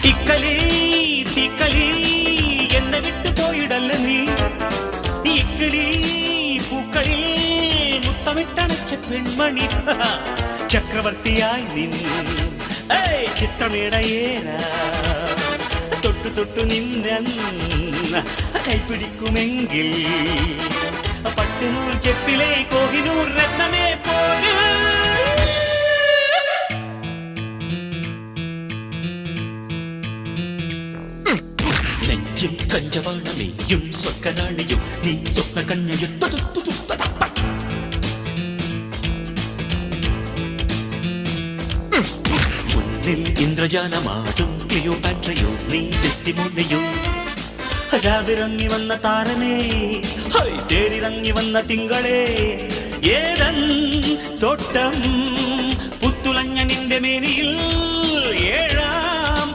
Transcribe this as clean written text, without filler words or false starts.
ഇക്കലി തീക്കലി എന്നെ വിട്ടു പോയിടല്ല നീ ഇക്കിളി പൂക്കളിൽ മുത്തമിട്ടണച്ച പെൺമണി ചക്രവർത്തിയായി നിൻ ചിത്രമേടയേരാ തൊട്ടു തൊട്ടു നിന്ന കൈപിടിക്കുമെങ്കിൽ പട്ടുനൂൽ ചെപ്പിലെ കോഹിനൂർ രത്നമേ പോലെ നെഞ്ചിൽ കഞ്ചവാണമേയും സ്വർഗനാണിയും നീ സ്വപ്ന കന്യയും മുന്നിൽ ഇന്ദ്രജാലമാടും ക്ലിയോപാട്രയോ നീ ഡെസ്റ്റിമോണിയോ രാവിറങ്ങി വന്ന താരമേ തേരിറങ്ങി വന്ന തിങ്കളേ ഏതൻ തോട്ടം പുത്തുളഞ്ഞ നിന്റെ മേനിയിൽ